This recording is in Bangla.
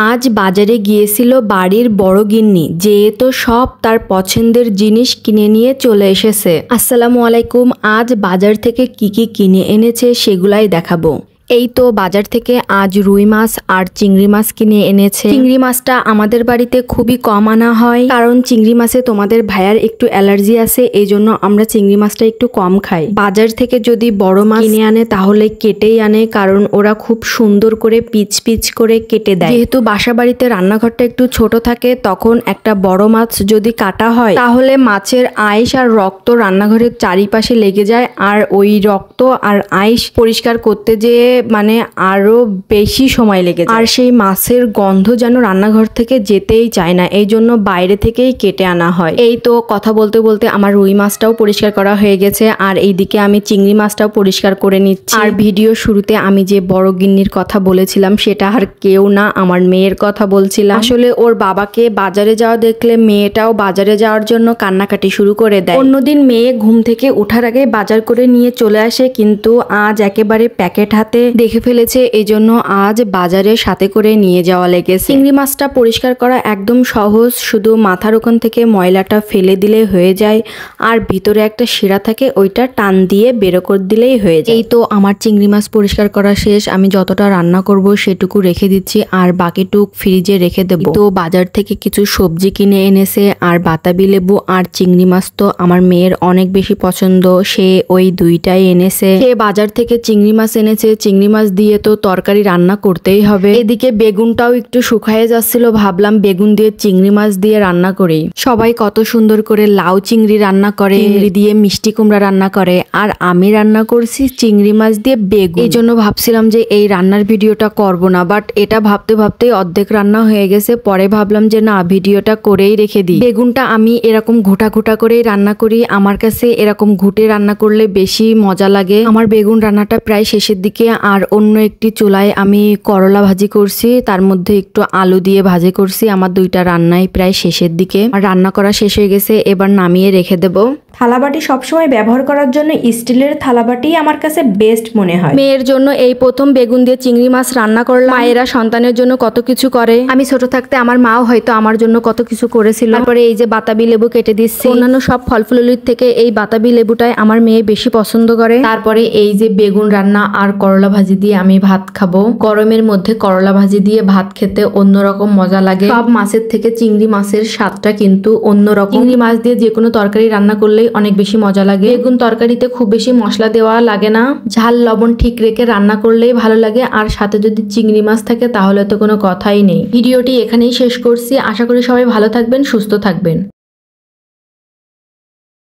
আজ বাজারে গিয়েছিল বাড়ির বড় গিন্নি, যেয়ে তো সব তার পছন্দের জিনিস কিনে নিয়ে চলে এসেছে। আসসালামু আলাইকুম। আজ বাজার থেকে কি কি কিনে এনেছে সেগুলাই দেখাবো। এই তো বাজার থেকে আজ রুই মাছ আর চিংড়ি মাছ কিনে এনেছে। চিংড়ি মাছটা আমাদের বাড়িতে খুবই কম আনা হয়, কারণ চিংড়ি মাছে তোমাদের ভাইয়ার একটু অ্যালার্জি আছে, এই জন্য আমরা চিংড়ি মাছটা একটু কম খাই। বাজার থেকে যদি বড় মাছ কিনে আনে তাহলে কেটেই আনে, কারণ ওরা খুব সুন্দর করে পিচ পিচ করে কেটে দেয়। যেহেতু বাসা বাড়িতে রান্নাঘরটা একটু ছোট থাকে, তখন একটা বড় মাছ যদি কাটা হয় তাহলে মাছের আইস আর রক্ত রান্নাঘরের চারিপাশে লেগে যায়, আর ওই রক্ত আর আইস পরিষ্কার করতে যেয়ে মানে আরো বেশি সময় লেগে যায়, আর সেই মাছের গন্ধ যেন রান্নাঘর থেকে যেতেই চায় না, এই জন্য বাইরে থেকেই কেটে আনা হয়। এই তো কথা বলতে বলতে আমার রুই মাছটাও পরিষ্কার করা হয়ে গেছে, আর এইদিকে আমি চিংড়ি মাছটাও পরিষ্কার করে নিচ্ছি। আর ভিডিও শুরুতে আমি যে বড় গিন্নির কথা বলেছিলাম সেটা আর কেউ না, আমার মেয়ের কথা বলছিলাম। আসলে ওর বাবাকে বাজারে যাওয়া দেখলে মেয়েটাও বাজারে যাওয়ার জন্য কান্নাকাটি শুরু করে দেয়। অন্যদিন মেয়ে ঘুম থেকে ওঠার আগে বাজার করে নিয়ে চলে আসে, কিন্তু আজ একেবারে প্যাকেট হাতে দেখে ফেলেছে, এই জন্য আজ বাজারে সাথে করে নিয়ে যাওয়া লেগেছে। চিংড়ি মাছটা পরিষ্কার করা একদম সহজ, শুধু মাথার ওখান থেকে ময়লাটা ফেলে দিলে হয়ে যায়, আর ভিতরে একটা শিরা থাকে ওইটা টান দিয়ে বের করে দিলেই হয়ে যায়। এই তো আমার চিংড়ি মাছ পরিষ্কার করা শেষ, আমি যতটা রান্না করব সেটুকু রেখে দিচ্ছি, আর বাকিটুক ফ্রিজে রেখে দেব। তো বাজার থেকে কিছু সবজি কিনে এনেছে, আর বাতাবি লেবু আর চিংড়ি মাছ তো আমার মেয়ের অনেক বেশি পছন্দ, সে ওই দুইটাই এনেছে। সে বাজার থেকে চিংড়ি মাছ এনেছে, চিংড়ি মাছ দিয়ে তো তরকারি রান্না করতেই হবে। এদিকে বেগুনটাও একটু শুকায়ে যাচ্ছিল, ভাবলাম বেগুন দিয়ে চিংড়ি মাছ দিয়ে রান্না করি। সবাই কত সুন্দর করে লাউ চিংড়ি রান্না করে, চিংড়ি দিয়ে মিষ্টি কুমড়া রান্না করে, আর আমি রান্না করছি চিংড়ি মাছ দিয়ে বেগুন। এই জন্য ভাবছিলাম যে এই রান্নার ভিডিওটা করব না, বাট এটা ভাবতে ভাবতেই অর্ধেক রান্না হয়ে গেছে। পরে ভাবলাম যে না, ভিডিওটা করেই রেখে দিই। বেগুনটা আমি এরকম ঘুটা ঘুটা করেই রান্না করি, আমার কাছে এরকম ঘুটে রান্না করলে বেশি মজা লাগে। আমার বেগুন রান্নাটা প্রায় শেষের দিকে, আর অন্য একটি চুলায় আমি করলা ভাজি করছি, তার মধ্যে একটু আলু দিয়ে ভাজি করছি। আমার দুইটা রান্নাই প্রায় শেষের দিকে, আর রান্না করা শেষ হয়ে গেছে, এবার নামিয়ে রেখে দেব। থালাবাটি সবসময় ব্যবহার করার জন্য স্টিলের থালাবাটি আমার কাছে বেস্ট মনে হয়। মেয়ের জন্য এই প্রথম বেগুন দিয়ে চিংড়ি মাছ রান্না করলাম। মায়েরা সন্তানের জন্য কত কিছু করে, আমি ছোট থাকতে আমার মাও হয়তো আমার জন্য কত কিছু করেছিল। তারপরে এই যে বাতাবি লেবু কেটে দিচ্ছি, অন্যান্য সব ফল ফুলের থেকে এই বাতাবি লেবুটাই আমার মেয়ে বেশি পছন্দ করে। তারপরে এই যে বেগুন রান্না আর করলা ভাজি দিয়ে আমি ভাত খাবো। গরমের মধ্যে করলা ভাজি দিয়ে ভাত খেতে অন্যরকম মজা লাগে। সব মাছের থেকে চিংড়ি মাছের স্বাদটা কিন্তু অন্যরকম। চিংড়ি মাছ দিয়ে যে কোনো তরকারি রান্না করলে অনেক বেশি মজা লাগে। বেগুন তরকারিতে খুব বেশি মশলা দেওয়া লাগে না, ঝাল লবণ ঠিক রেখে রান্না করলেই ভালো লাগে, আর সাথে যদি চিংড়ি মাছ থাকে তাহলে তো কোনো কথাই নেই। ভিডিওটি এখানেই শেষ করছি, আশা করি সবাই ভালো থাকবেন, সুস্থ থাকবেন।